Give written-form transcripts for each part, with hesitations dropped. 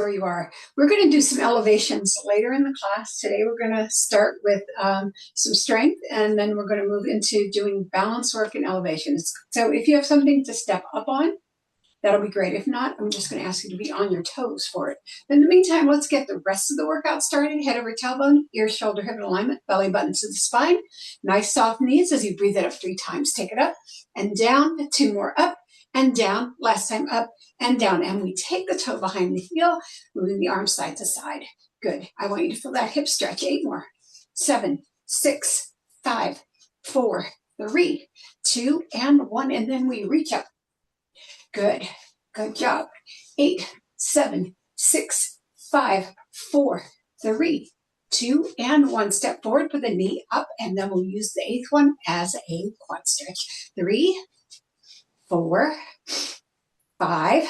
where you are. We're going to do some elevations later in the class. Today we're going to start with some strength, and then we're going to move into doing balance work and elevations. So if you have something to step up on, that'll be great. If not, I'm just going to ask you to be on your toes for it. In the meantime, let's get the rest of the workout started. Head over tailbone, ear, shoulder, hip alignment, belly button to the spine. Nice soft knees as you breathe it up 3 times. Take it up and down, 2 more up and down. Last time up and down. And we take the toe behind the heel, moving the arm side to side. Good. I want you to feel that hip stretch. 8 more. 7, 6, 5, 4, 3, 2, and 1. And then we reach up. Good. Good job. 8, 7, 6, 5, 4, 3, 2, and 1. Step forward, put the knee up, and then we'll use the 8th one as a quad stretch. 3, 4, 5,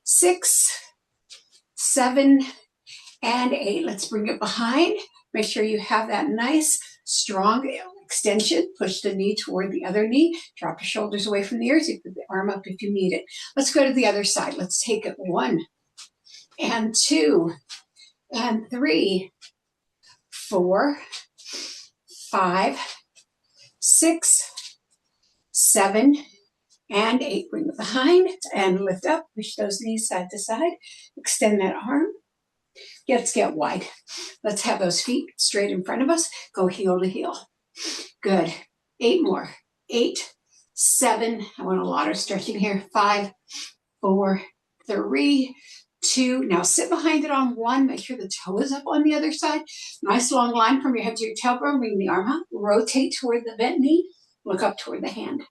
6, 7, and 8. Let's bring it behind. Make sure you have that nice, strong extension. Push the knee toward the other knee. Drop your shoulders away from the ears. You put the arm up if you need it. Let's go to the other side. Let's take it 1 and 2 and 3, 4, 5, 6, 7, and 8. Bring it behind and lift up. Push those knees side to side. Extend that arm. Let's get wide. Let's have those feet straight in front of us. Go heel to heel. Good. 8 more. 8, 7. I want a lot of stretching here. 5, 4, 3, 2. Now sit behind it on 1. Make sure the toe is up on the other side. Nice long line from your head to your tailbone. Bring the arm up. Rotate toward the bent knee. Look up toward the hand.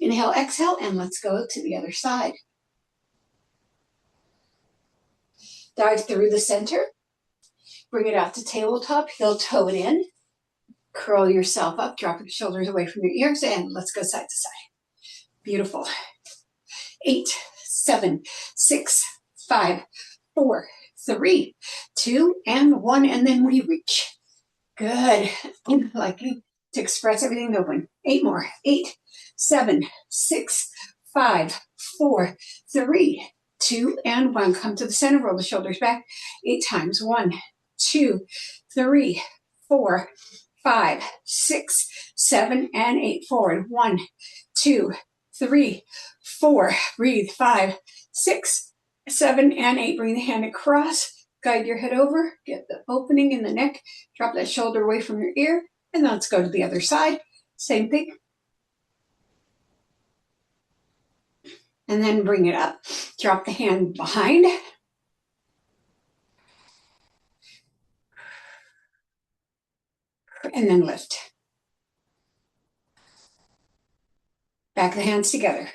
Inhale, exhale, and let's go to the other side. Dive through the center. Bring it out to tabletop. Heel toe it in. Curl yourself up. Drop your shoulders away from your ears, and let's go side to side. Beautiful. 8, 7, 6, 5, 4, 3, 2, and 1, and then we reach. Good. Like to express everything open. 8 more. 8, 7, 6, 5, 4, 3, 2, and 1. Come to the center. Roll the shoulders back 8 times. 1, 2, 3, 4, 5, 6, 7, and 8. Forward. 1, 2, 3, 4. Breathe. 5, 6, 7, and 8. Bring the hand across. Guide your head over. Get the opening in the neck. Drop that shoulder away from your ear. And let's go to the other side. Same thing. And then bring it up. Drop the hand behind. And then lift. Back the hands together.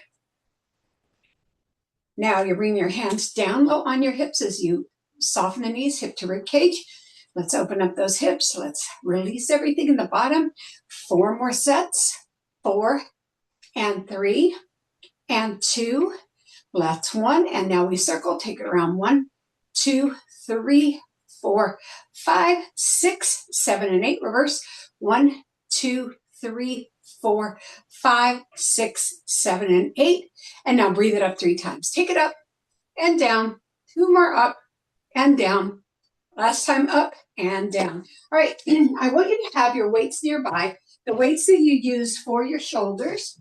Now you bring your hands down low on your hips as you soften the knees, hip to rib cage. Let's open up those hips. Let's release everything in the bottom. 4 more sets. 4 and 3 and 2. That's 1. And now we circle. Take it around. 1, 2, 3, 4, 5, 6, 7, and 8. Reverse. 1, 2, 3, 4, 5, 6, 7, and 8. And now breathe it up 3 times. Take it up and down. 2 more up and down. Last time up and down. All right. I want you to have your weights nearby, the weights that you use for your shoulders.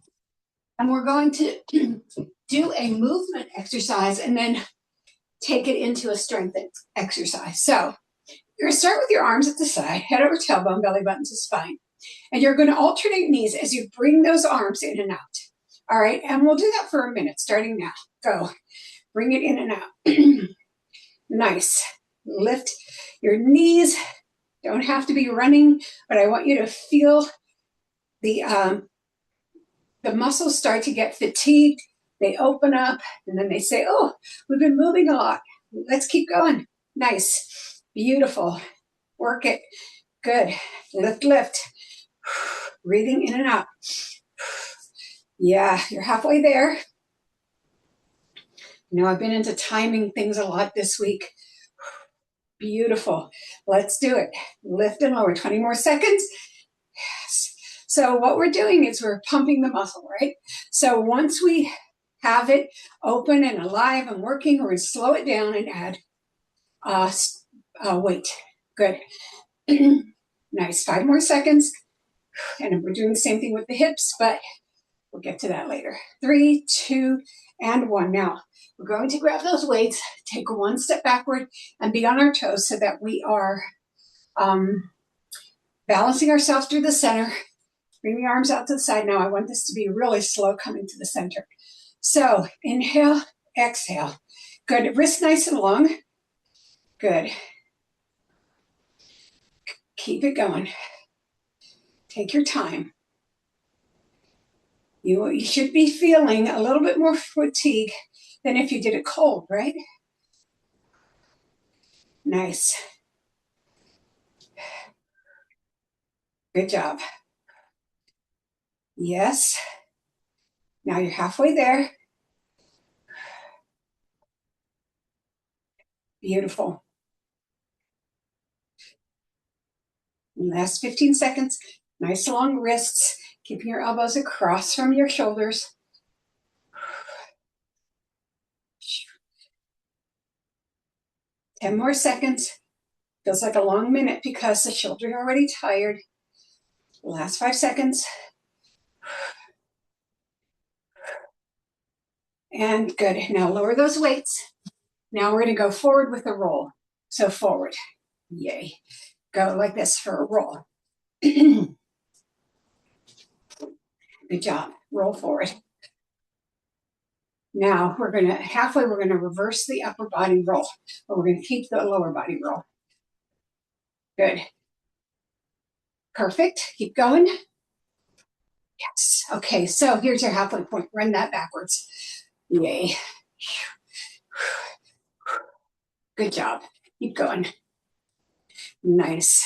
And we're going to do a movement exercise and then take it into a strength exercise. So you're going to start with your arms at the side, head over tailbone, belly button to spine. And you're going to alternate knees as you bring those arms in and out. All right. And we'll do that for a minute, starting now. Go. Bring it in and out. Nice. Lift your knees. Don't have to be running, but I want you to feel the muscles start to get fatigued. They open up and then they say, oh, we've been moving a lot. Let's keep going. Nice. Beautiful. Work it. Good. Lift, lift. Breathing in and out. Yeah, you're halfway there. You know, I've been into timing things a lot this week. Beautiful. Let's do it. Lift and lower. 20 more seconds. Yes. So what we're doing is we're pumping the muscle, right? So once we have it open and alive and working, we're going to slow it down and add weight. Good. Nice. 5 more seconds. And we're doing the same thing with the hips, but we'll get to that later. 3, 2, and 1. Now, we're going to grab those weights, take one step backward, and be on our toes so that we are balancing ourselves through the center. Bring the arms out to the side. Now, I want this to be really slow coming to the center. So, inhale, exhale. Good. Wrist nice and long. Good. Keep it going. Take your time. You should be feeling a little bit more fatigue than if you did it cold, right? Nice. Good job. Yes. Now you're halfway there. Beautiful. Last 15 seconds. Nice long wrists. Keeping your elbows across from your shoulders. 10 more seconds. Feels like a long minute because the shoulders are already tired. Last 5 seconds. And good. Now lower those weights. Now we're going to go forward with a roll. So forward. Yay. Go like this for a roll. Good job. Roll forward. Now we're going to reverse the upper body roll, but we're going to keep the lower body roll. Good. Perfect. Keep going. Yes. Okay, so here's your halfway point. Run that backwards. Yay. Good job. Keep going. Nice.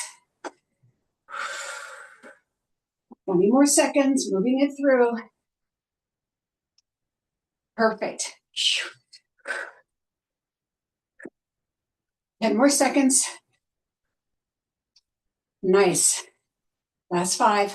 20 more seconds, moving it through. Perfect. 10 more seconds. Nice. Last 5.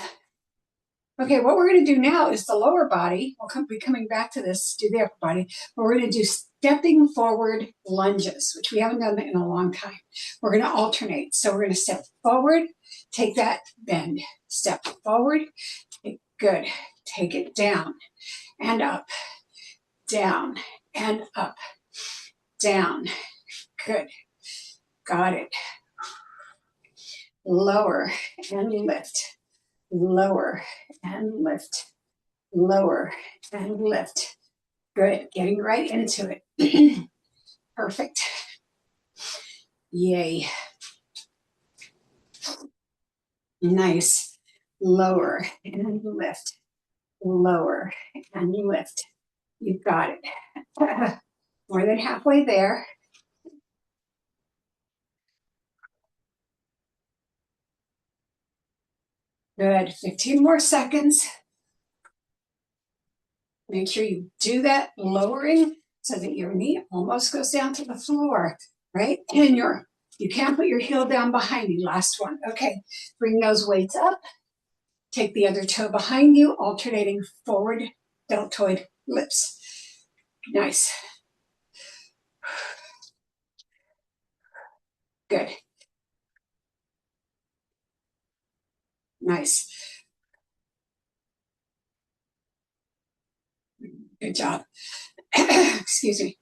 Okay, what we're going to do now is the lower body. We'll be coming back to this, do the upper body. But we're going to do stepping forward lunges, which we haven't done in a long time. We're going to alternate. So we're going to step forward, take that bend. Step forward. Good. Take it down and up. Down and up. Down. Good. Got it. Lower and lift. Lower and lift. Lower and lift. Good. Getting right into it. Perfect. Yay. Nice. Lower and lift. Lower and lift. You've got it. More than halfway there. Good. 15 more seconds. Make sure you do that lowering so that your knee almost goes down to the floor, right? And you can't put your heel down behind you. Last one. Okay. Bring those weights up. Take the other toe behind you, alternating forward, deltoid lifts. Nice. Good. Nice. Good job. Excuse me.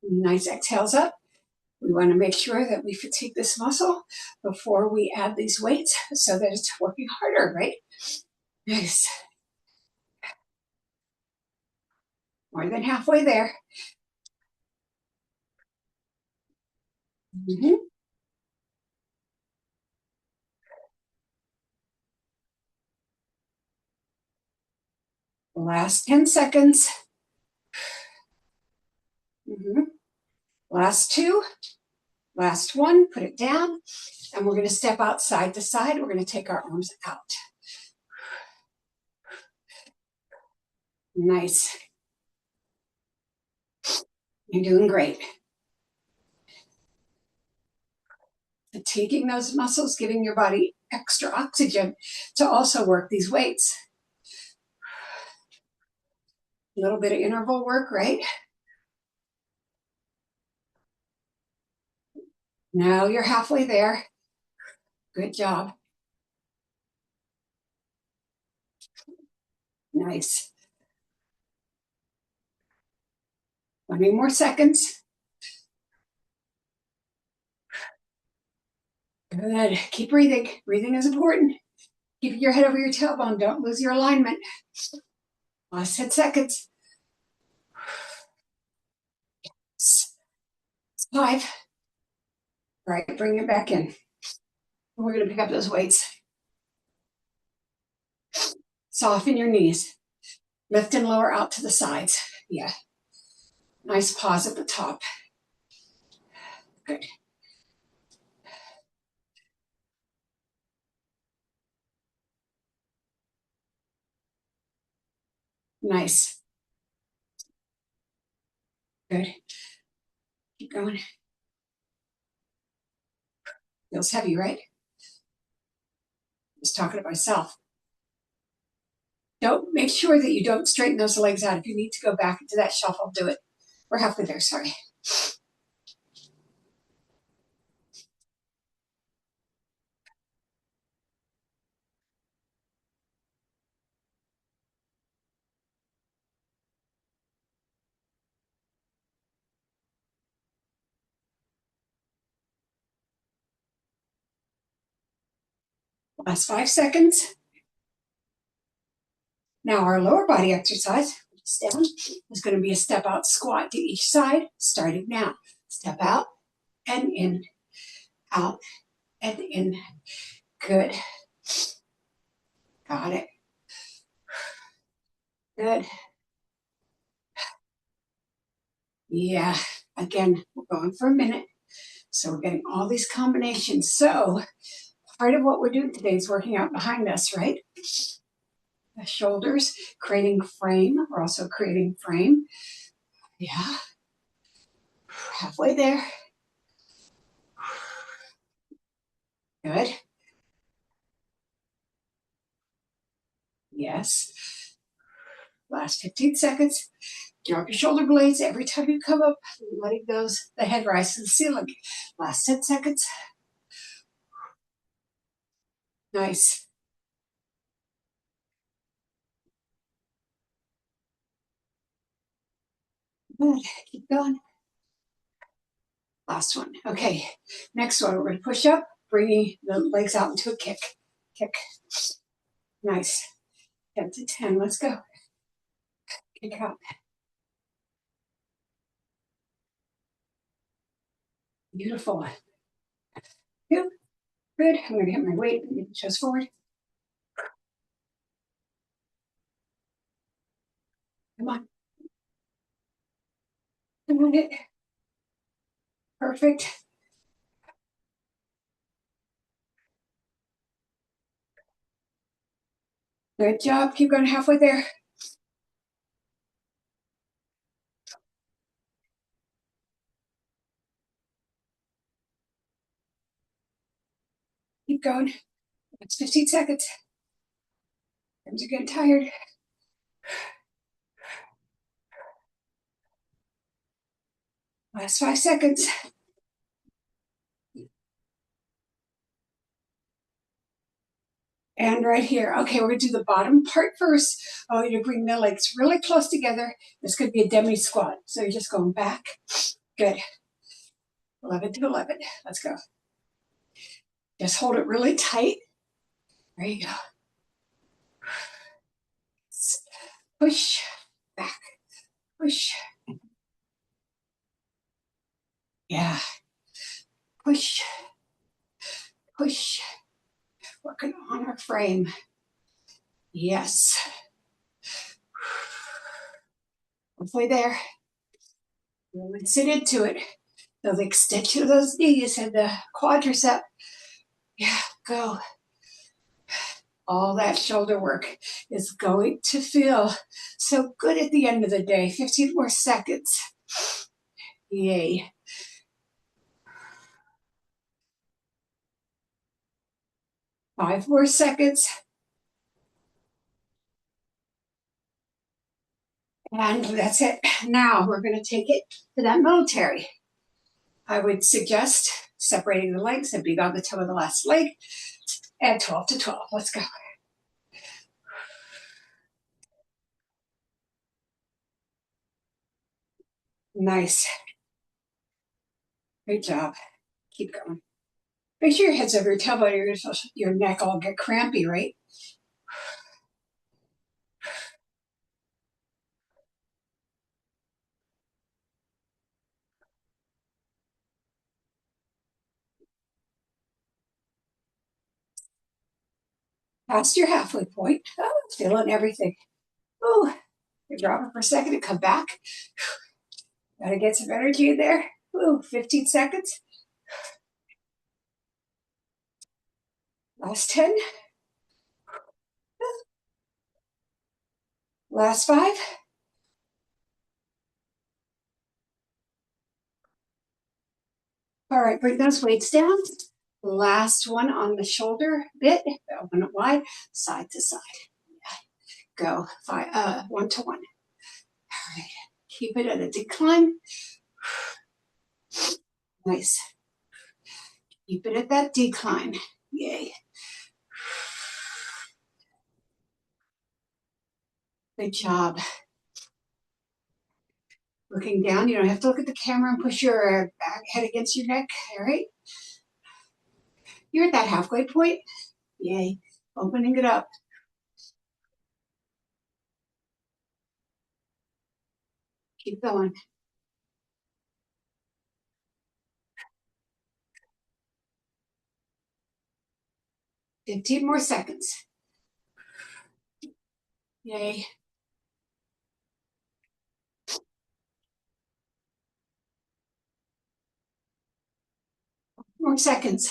Nice exhales up. We want to make sure that we fatigue this muscle before we add these weights so that it's working harder, right? Nice. More than halfway there. Mm-hmm. Last 10 seconds. Mm-hmm. Last 2. Last 1. Put it down. And we're going to step out side to side. We're going to take our arms out. Nice. You're doing great. Fatiguing those muscles, giving your body extra oxygen to also work these weights. A little bit of interval work, right? Now you're halfway there. Good job. Nice. 20 more seconds. Good. Keep breathing. Breathing is important. Keep your head over your tailbone. Don't lose your alignment. Last 10 seconds. 5. All right, bring it back in. We're going to pick up those weights. Soften your knees. Lift and lower out to the sides. Yeah. Nice pause at the top. Good. Nice. Good. Keep going. Feels heavy, right? Just talking to myself. Don't make sure that you don't straighten those legs out. If you need to go back into that shuffle, do it. We're halfway there, sorry. Last 5 seconds. Now our lower body exercise, down, is going to be a step out squat to each side, starting now. Step out and in, out and in. Good. Got it. Good. Yeah. Again, we're going for a minute. So we're getting all these combinations. So part of what we're doing today is working out behind us, right? The shoulders, creating frame. We're also creating frame. Yeah. Halfway there. Good. Yes. Last 15 seconds. Drop your shoulder blades every time you come up, letting the head rise to the ceiling. Last 10 seconds. Nice. Good. Keep going. Last one. Okay. Next one, we're going to push up, bringing the legs out into a kick. Kick. Nice. 10 to 10. Let's go. Kick out. Beautiful. Good. Good. I'm going to get my weight. Get the chest forward. Come on. Doing it. Perfect. Good job. Keep going halfway there. Keep going. It's 15 seconds. Arms are getting tired. Last 5 seconds. And right here. Okay, we're going to do the bottom part first. I want you to bring the legs really close together. This could be a demi squat. So you're just going back. Good. 11 to 11. Let's go. Just hold it really tight. There you go. Push. Back. Push. Yeah. Push. Push. Working on our frame. Yes. Halfway there. Really sit into it. So the extension of those knees and the quadricep. Yeah, go. All that shoulder work is going to feel so good at the end of the day. 15 more seconds. Yay. 5 more seconds. And that's it. Now we're going to take it to that military. I would suggest separating the legs and being on the toe of the last leg. And 12 to 12. Let's go. Nice. Good job. Keep going. Make sure your head's over your tailbone. You're going to feel your neck all get crampy, right? Past your halfway point. Oh, feeling everything. Oh, you drop it for a second and come back. Gotta get some energy in there. Ooh, 15 seconds. Last 10. Last 5. All right, bring those weights down. Last one on the shoulder bit. Open it wide, side to side. Go. 1 to 1. All right. Keep it at a decline. Nice. Keep it at that decline. Yay. Good job. Looking down, you don't have to look at the camera and push your head against your neck. All right. You're at that halfway point. Yay. Opening it up. Keep going. 15 more seconds. Yay. More seconds.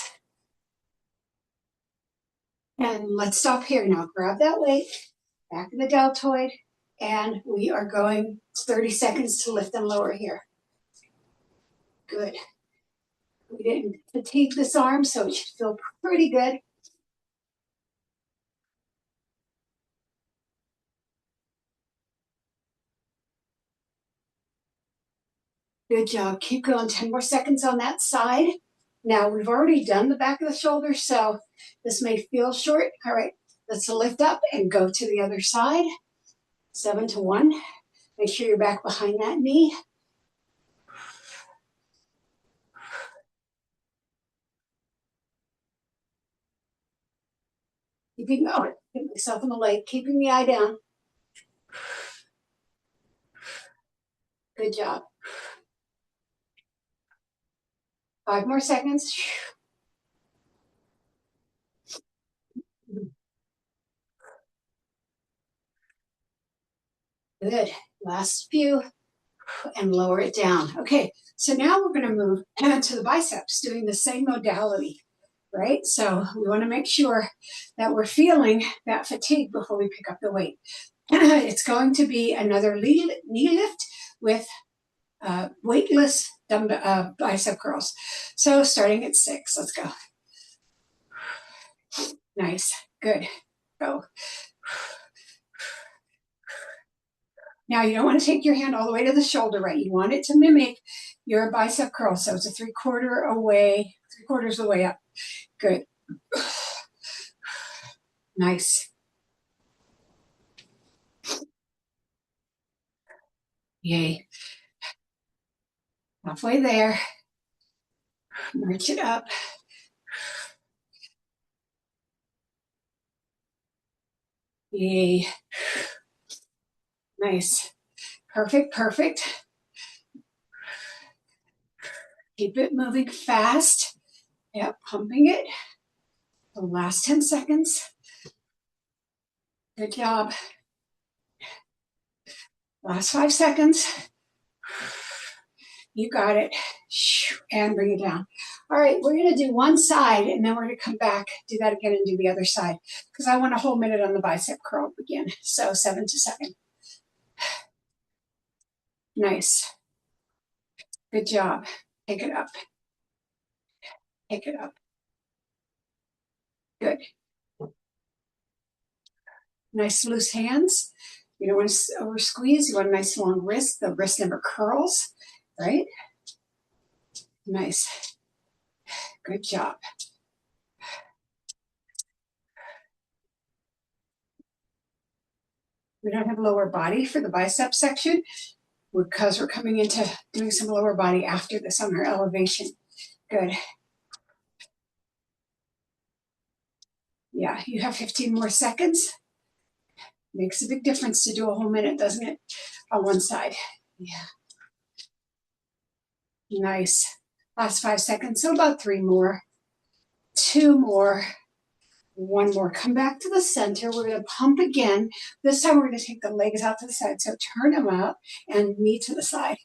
And let's stop here now. Grab that weight, back in the deltoid, and we are going 30 seconds to lift and lower here. Good. We didn't fatigue this arm, so it should feel pretty good. Good job. Keep going. 10 more seconds on that side. Now, we've already done the back of the shoulder, so this may feel short. All right, let's lift up and go to the other side. 7 to 1. Make sure you're back behind that knee. Keeping going. Get myself in the leg, keeping the eye down. Good job. 5 more seconds. Good. Last few, and lower it down. Okay, so now we're going to move to the biceps, doing the same modality, right? So we want to make sure that we're feeling that fatigue before we pick up the weight. It's going to be another knee lift with weightless bicep curls. So starting at 6, let's go. Nice, good, go. Now you don't want to take your hand all the way to the shoulder, right? You want it to mimic your bicep curl. So it's a 3/4 away, 3/4 of the way up. Good. Nice. Yay. Halfway there. March it up. Yay. Nice. Perfect, perfect. Keep it moving fast. Yep, pumping it. The last 10 seconds. Good job. Last 5 seconds. You got it. And bring it down. All right, we're going to do one side, and then we're going to come back, do that again, and do the other side, because I want a whole minute on the bicep curl again. So 7 to 7. Nice. Good job. Take it up. Take it up. Good. Nice loose hands. You don't want to over squeeze. You want a nice long wrist. The wrist never curls, right? Nice. Good job. We don't have lower body for the bicep section because we're coming into doing some lower body after this on our elevation. Good. Yeah, you have 15 more seconds. Makes a big difference to do a whole minute, doesn't it? On one side. Yeah. Nice. Last 5 seconds. So about 3 more. 2 more. 1 more. Come back to the center. We're going to pump again. This time we're going to take the legs out to the side. So turn them up and knee to the side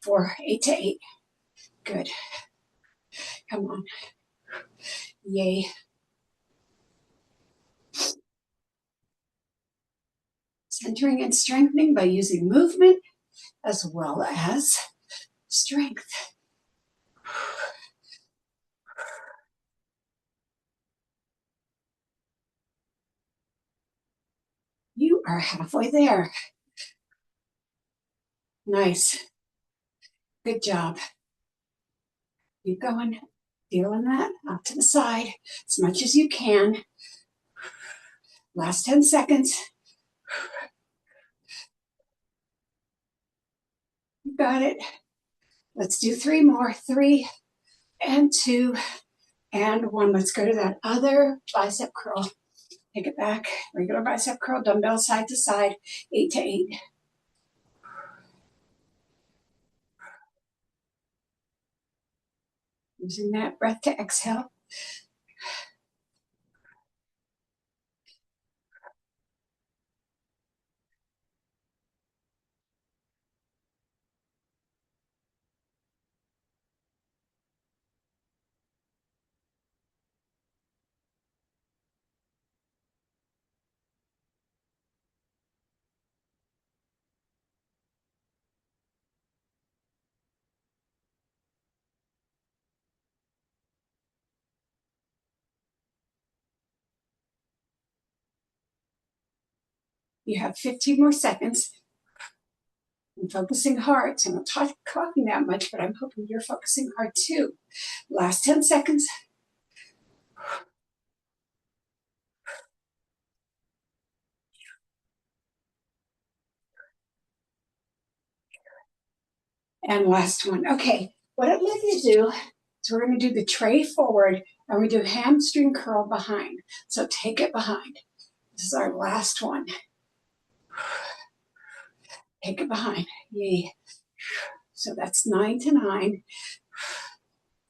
for 8 to 8. Good. Come on. Yay. Centering and strengthening by using movement as well as strength. You are halfway there. Nice. Good job. Keep going. Feeling that out to the side as much as you can. Last 10 seconds. You got it. Let's do 3 more. 3 and 2 and 1. Let's go to that other bicep curl. Take it back. Regular bicep curl, dumbbell side to side, 8 to 8. Using that breath to exhale. You have 15 more seconds. I'm focusing hard, so I'm not talking that much, but I'm hoping you're focusing hard too. Last 10 seconds. And last one. Okay, what I'd like you to do is we're going to do the tray forward and we do hamstring curl behind. So take it behind. This is our last one. Take it behind. Yay. So that's 9 to 9.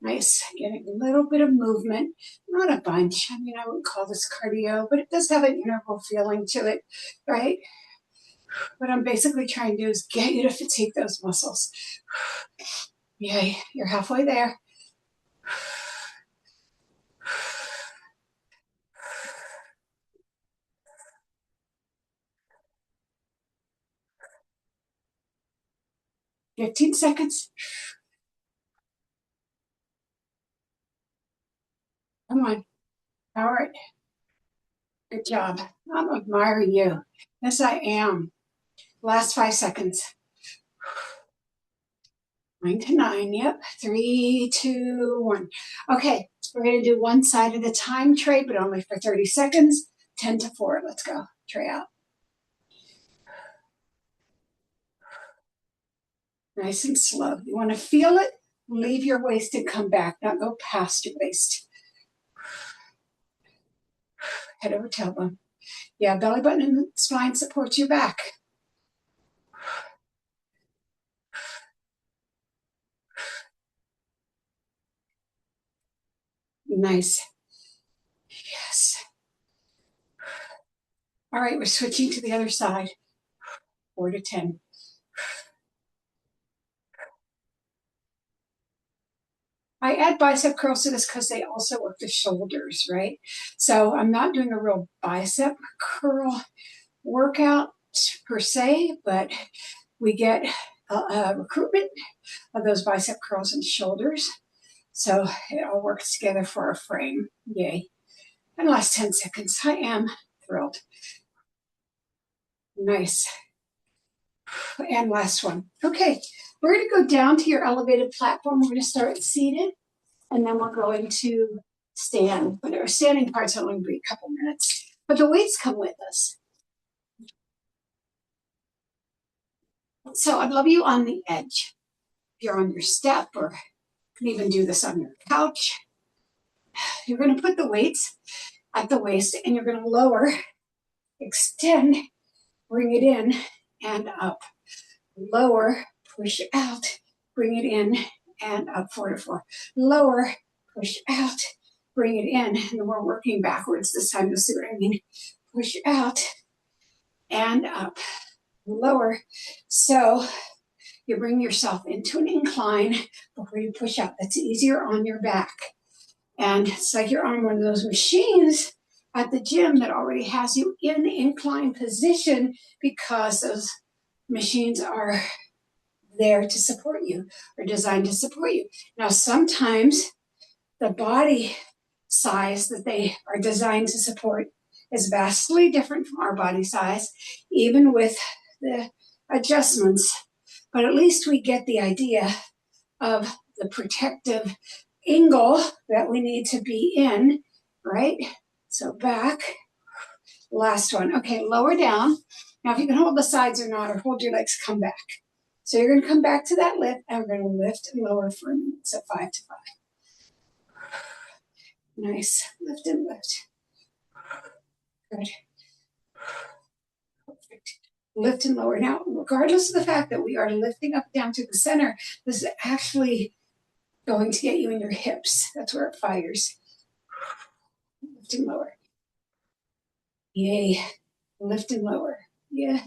Nice. Getting a little bit of movement. Not a bunch. I mean, I wouldn't call this cardio, but it does have an interval feeling to it, right? What I'm basically trying to do is get you to fatigue those muscles. Yay. You're halfway there. "15 seconds. Come on. All right. Good job. I'm admiring you. Yes, I am. Last 5 seconds. 9 to 9. Yep. 3, 2, 1. Okay. We're going to do one side at a time tray, but only for 30 seconds. 10 to 4. Let's go. Tray out. Nice and slow. You want to feel it? Leave your waist and come back, not go past your waist. Head over tailbone. Yeah, belly button and spine supports your back. Nice. Yes. All right, we're switching to the other side. 4 to 10. I add bicep curls to this because they also work the shoulders, right? So I'm not doing a real bicep curl workout per se, but we get a recruitment of those bicep curls and shoulders. So it all works together for a frame. Yay. And last 10 seconds. I am thrilled. Nice. And last one. Okay, we're going to go down to your elevated platform. We're going to start seated, and then we're going to stand. But our standing part's only going to be a couple minutes. But the weights come with us. So I'd love you on the edge. If you're on your step, or you can even do this on your couch, you're going to put the weights at the waist, and you're going to lower, extend, bring it in, and up. Lower, push out, bring it in, and up, 4 to 4. Lower, push out, bring it in, and we're working backwards this time. You'll see what I mean. Push out and up. Lower. So you bring yourself into an incline before you push out. That's easier on your back. And it's like you're on one of those machines at the gym that already has you in incline position, because those machines are there to support you, or designed to support you. Now, sometimes the body size that they are designed to support is vastly different from our body size, even with the adjustments. But at least we get the idea of the protective angle that we need to be in, right? So back, last one. Okay, lower down. Now, if you can hold the sides or not, or hold your legs, come back. So you're going to come back to that lift, and we're going to lift and lower for a minute. So 5 to 5. Nice. Lift and lift. Good. Perfect. Lift and lower. Now, regardless of the fact that we are lifting up down to the center, this is actually going to get you in your hips. That's where it fires. Lift and lower. Yay. Lift and lower. Yeah.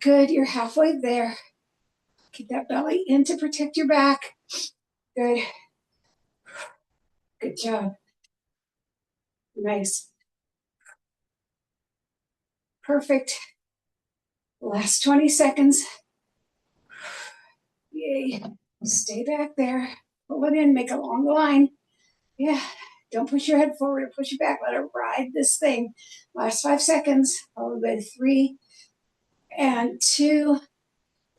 Good. You're halfway there. Keep that belly in to protect your back. Good. Good job. Nice. Perfect. Last 20 seconds. Yay. Stay back there. Pull it in. Make a long line. Yeah. Don't push your head forward or push it back. Let it ride this thing. Last 5 seconds. Followed by 3 and 2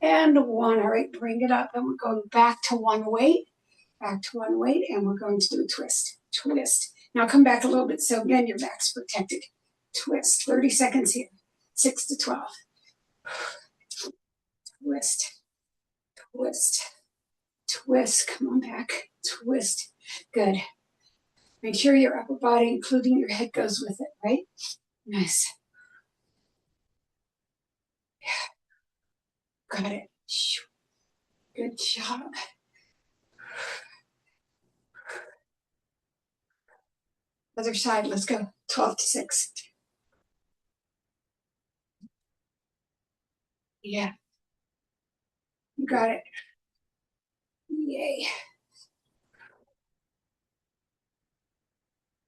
and 1. All right. Bring it up. And we're going back to one weight. Back to one weight. And we're going to do a twist. Twist. Now come back a little bit. So again, your back's protected. Twist. 30 seconds here. 6 to 12. Twist. Twist. Twist. Come on back. Twist. Good. Make sure your upper body, including your head, goes with it, right? Nice. Yeah. Got it. Good job. Other side. Let's go. 12 to 6. Yeah. You got it. Yay.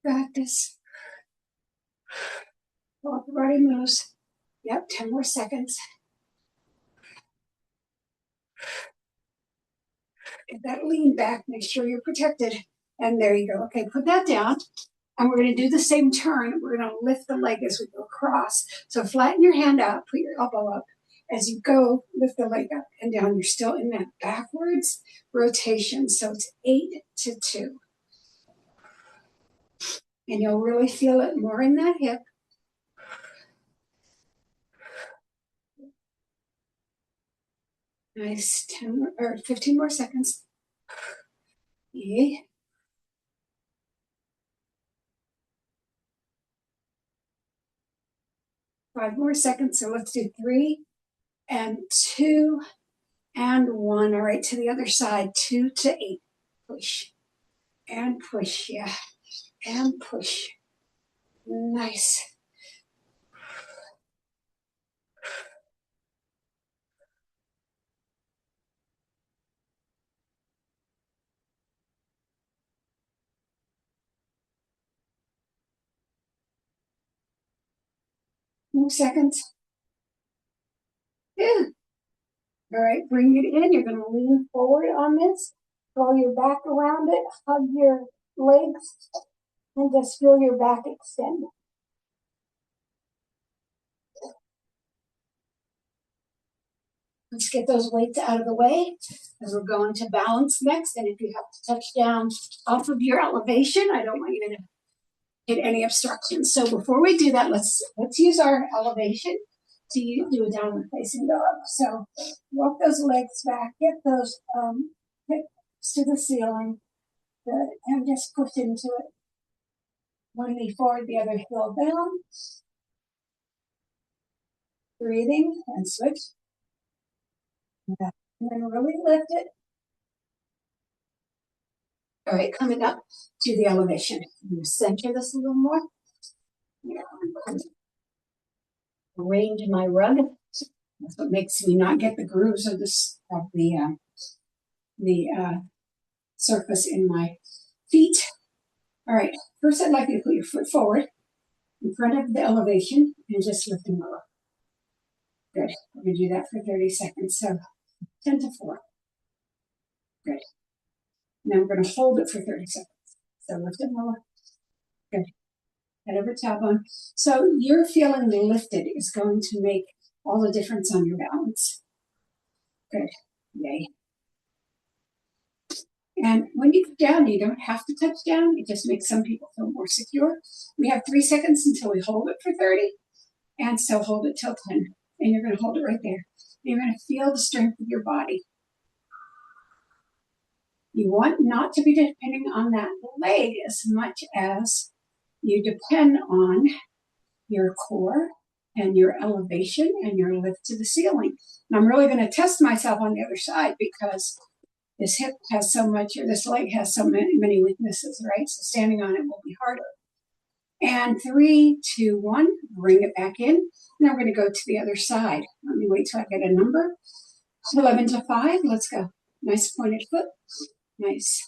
Got this. Upper body moves. Yep. 10 more seconds. Get that lean back. Make sure you're protected. And there you go. Okay, put that down. And we're going to do the same turn. We're going to lift the leg as we go across. So flatten your hand out. Put your elbow up. As you go, lift the leg up and down. You're still in that backwards rotation. So it's 8 to 2. And you'll really feel it more in that hip. Nice. 10 more, or 15 more seconds. Yay. 5 more seconds. So let's do 3 and 2 and 1. All right, to the other side. 2 to 8. Push and push. Yeah. And push. Nice. More seconds. Yeah. All right, bring it in. You're going to lean forward on this. Throw your back around it. Hug your legs. And just feel your back extend. Let's get those weights out of the way as we're going to balance next. And if you have to touch down off of your elevation, I don't want you to get any obstructions. So before we do that, let's use our elevation to do a downward facing dog. So walk those legs back, get those hips to the ceiling. Good. And just push into it. One knee forward, the other heel down. Breathing and switch. And then really lift it. All right, coming up to the elevation. I'm going to center this a little more. Yeah, I'm arrange my rug. That's what makes me not get the grooves of this of the surface in my feet. All right, first I'd like you to put your foot forward in front of the elevation and just lift and lower. Good. We're going to do that for 30 seconds. So 10 to 4. Good. Now we're going to hold it for 30 seconds. So lift and lower. Good. Head over tailbone. So you're feeling lifted is going to make all the difference on your balance. Good. Yay. And when you go down, you don't have to touch down. It just makes some people feel more secure. We have 3 seconds until we hold it for 30. And so hold it till 10. And you're going to hold it right there. You're going to feel the strength of your body. You want not to be depending on that leg as much as you depend on your core and your elevation and your lift to the ceiling. And I'm really going to test myself on the other side because this hip has so much, or this leg has so many weaknesses, right? So standing on it will be harder. And 3, 2, 1, bring it back in. Now we're going to go to the other side. Let me wait till I get a number. 11 to 5, let's go. Nice pointed foot. Nice.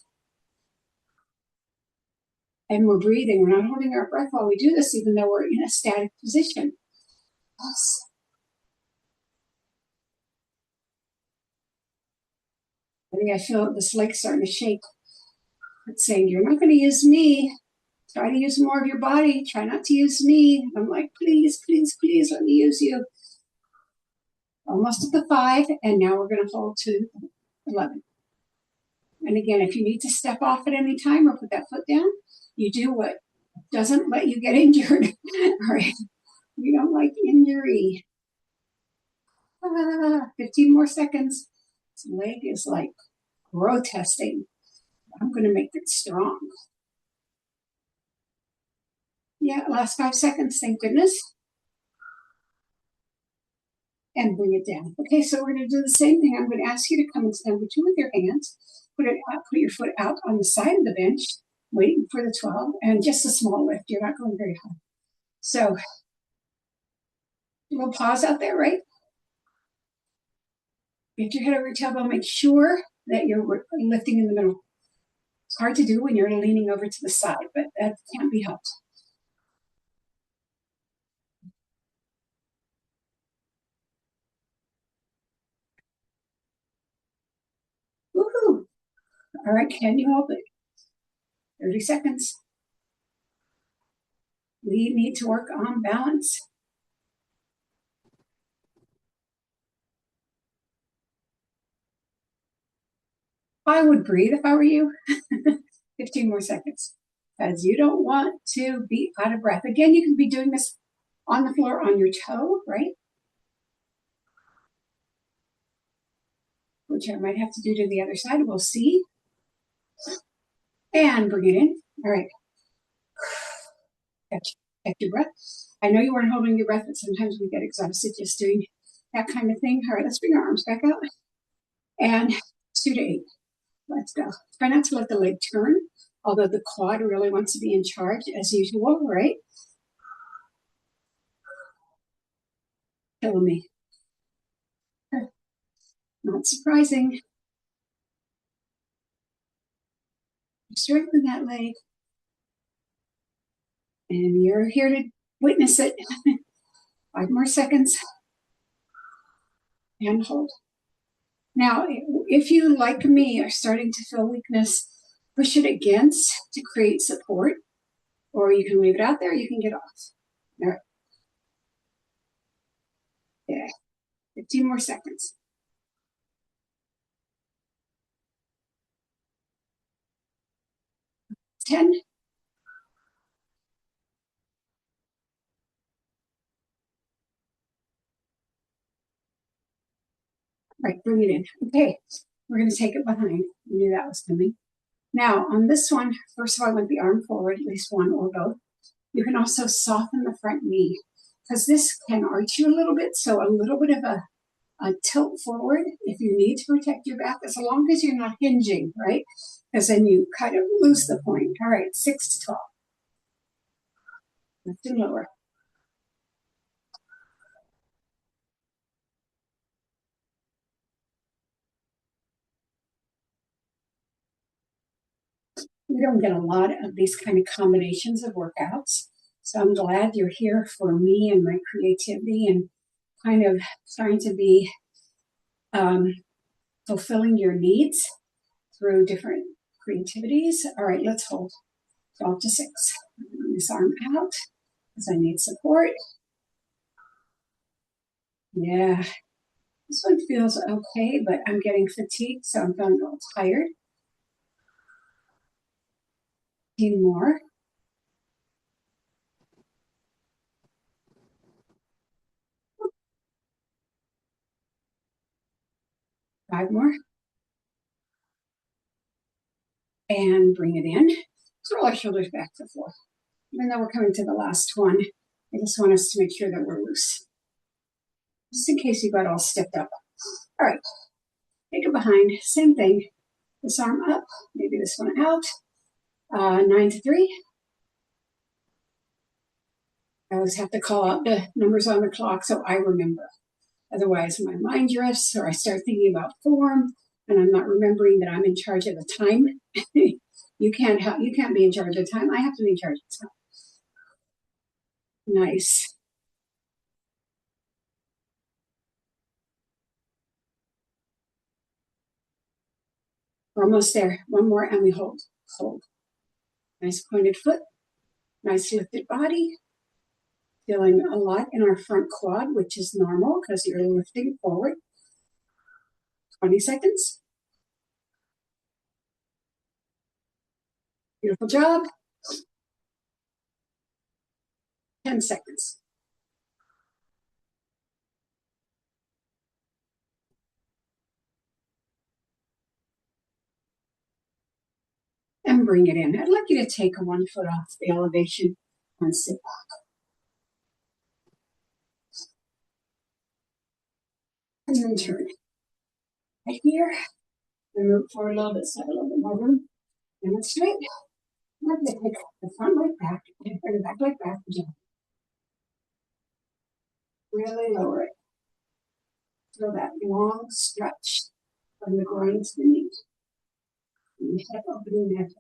And we're breathing. We're not holding our breath while we do this, even though we're in a static position. Yes. I think I feel this leg starting to shake. It's saying, you're not going to use me. Try to use more of your body. Try not to use me. I'm like, please, please, please let me use you. Almost at the 5, and now we're going to hold to 11. And again, if you need to step off at any time or put that foot down, you do what doesn't let you get injured. All right. We don't like injury. 15 more seconds. This leg is like protesting. I'm going to make it strong. Yeah, last 5 seconds, thank goodness. And bring it down. Okay, so we're going to do the same thing. I'm going to ask you to come into number 2 with your hands. Put your foot out on the side of the bench, waiting for the 12, and just a small lift. You're not going very high. So, we'll pause out there, right? Get your head over your tailbone. Make sure that you're lifting in the middle. It's hard to do when you're leaning over to the side, but that can't be helped. Woohoo! All right, can you hold it? 30 seconds. We need to work on balance. I would breathe if I were you. 15 more seconds. Because you don't want to be out of breath. Again, you can be doing this on the floor on your toe, right? Which I might have to do to the other side. We'll see. And bring it in. All right. Catch your breath. I know you weren't holding your breath, but sometimes we get exhausted just doing that kind of thing. All right, let's bring our arms back out. And 2 to 8. Let's go. Try not to let the leg turn, although the quad really wants to be in charge as usual, right? Killing me. Not surprising. Strengthen that leg. And you're here to witness it. 5 more seconds. And hold. Now, if you, like me, are starting to feel weakness, push it against to create support, or you can leave it out there, you can get off. All right. Yeah. 15 more seconds. 10. Right, bring it in. Okay, we're going to take it behind. I knew that was coming. Now, on this one, first of all, I want the arm forward, at least one or both. You can also soften the front knee because this can arch you a little bit, so a little bit of a tilt forward if you need to protect your back, as long as you're not hinging, right? Because then you kind of lose the point. All right, 6 to 12. Lift and lower. We don't get a lot of these kind of combinations of workouts. So I'm glad you're here for me and my creativity and kind of trying to be fulfilling your needs through different creativities. All right, let's hold 12 to 6. Bring this arm out because I need support. Yeah, this one feels okay, but I'm getting fatigued, so I'm feeling a little tired. 10 more. 5 more. And bring it in. Roll our shoulders back to 4. Even though we're coming to the last one, I just want us to make sure that we're loose. Just in case you got all stepped up. All right, take it behind. Same thing. This arm up, maybe this one out. 9 to 3. I always have to call out the numbers on the clock so I remember. Otherwise, my mind drifts or I start thinking about form and I'm not remembering that I'm in charge of the time. You can't be in charge of time. I have to be in charge of time. Nice. We're almost there. One more and we hold. Hold. Nice pointed foot. Nice lifted body. Feeling a lot in our front quad, which is normal because you're lifting forward. 20 seconds. Beautiful job. 10 seconds. And bring it in. I'd like you to take one foot off the elevation and sit back. And then turn. Right here. And move forward a little bit so I have a little bit more room. And it's straight. I'm going to take the front leg back and bring the back leg back again. Really lower it. Feel that long stretch from the groin to the knee. And hip opening that.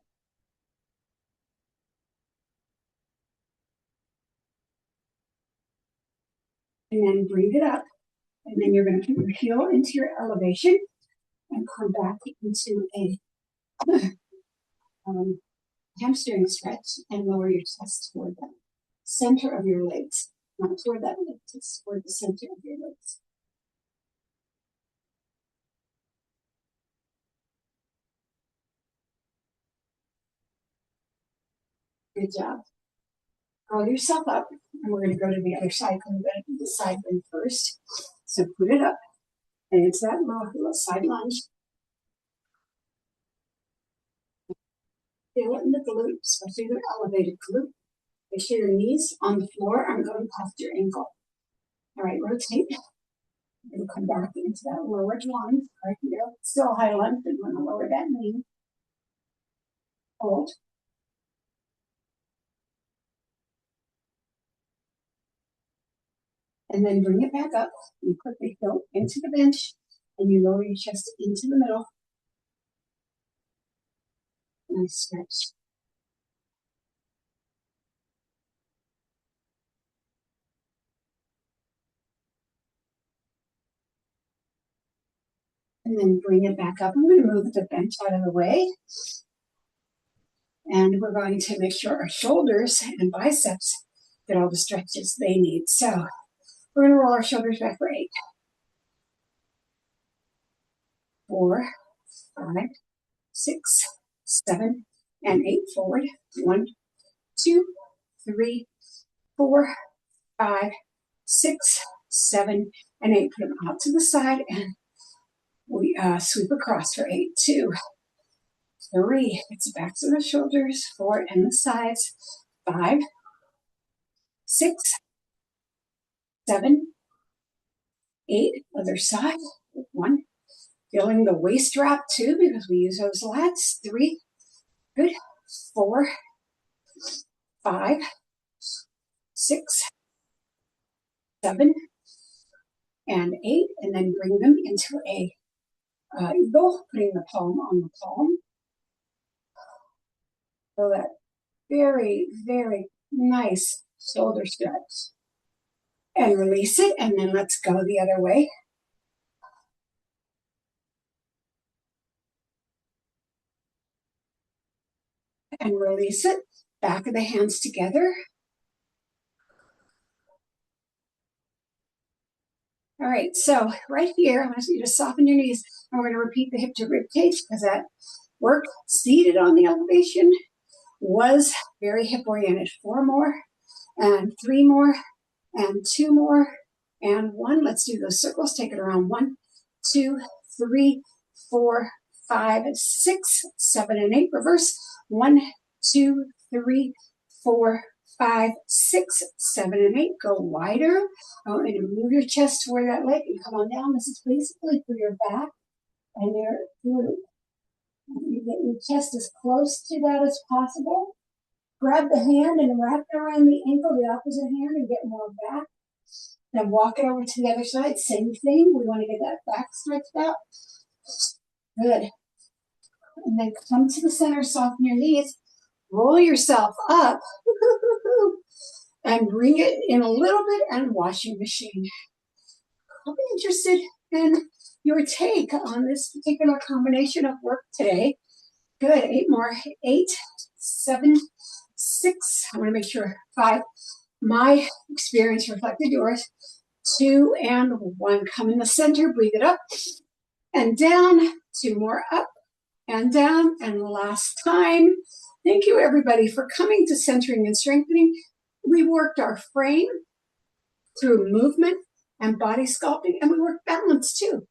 And then breathe it up. And then you're going to put your heel into your elevation and come back into a hamstring stretch and lower your chest toward the center of your legs. Not toward that leg, just toward the center of your legs. Good job. Roll yourself up, and we're going to go to the other side. I'm going to do the side bend first. So put it up, and it's that little side lunge. Feel it in the glute, especially the elevated glute. Make sure your knees on the floor aren't going past your ankle. All right, rotate. We'll come back into that lower lunge. Right here. Still high lunge, but you want to lower that knee. Hold. And then bring it back up. You put the heel into the bench, and you lower your chest into the middle. Nice stretch. And then bring it back up. I'm going to move the bench out of the way. And we're going to make sure our shoulders and biceps get all the stretches they need. So we're going to roll our shoulders back for 8, 4, 5, 6, 7, and 8 forward. 1, 2, 3, 4, 5, 6, 7, and 8. Put them out to the side and we sweep across for 8, 2, 3. It's backs of the shoulders, 4 and the sides, 5, 6, 7, 8. Other side, 1. Feeling the waist drop 2 because we use those lats, 3. Good. 4, 5, 6, 7, and 8, and then bring them into a eagle, putting the palm on the palm. So that very, very nice shoulder stretch. And release it, and then let's go the other way. And release it. Back of the hands together. All right, so right here, I want you to soften your knees. And we're going to repeat the hip to rib cage because that work seated on the elevation was very hip oriented. 4 more, and 3 more, and 2 more, and 1. Let's do those circles. Take it around. 1, 2, 3, 4, 5, 6, 7, and 8. Reverse. 1, 2, 3, 4, 5, 6, 7, and 8. Go wider. I want you to move your chest toward that leg and come on down. This is basically for your back and your glute. You get your chest as close to that as possible. Grab the hand and wrap it around the ankle, the opposite hand, and get more back. Then walk it over to the other side. Same thing. We want to get that back stretched out. Good. And then come to the center, soften your knees, roll yourself up, and bring it in a little bit and washing machine. I'll be interested in your take on this particular combination of work today. Good. 8 more. 8, 7, 6. I want to make sure 5. My experience reflected yours. 2 and 1. Come in the center. Breathe it up and down. 2 more up and down. And last time. Thank you, everybody, for coming to Centering and Strengthening. We worked our frame through movement and body sculpting, and we worked balance too.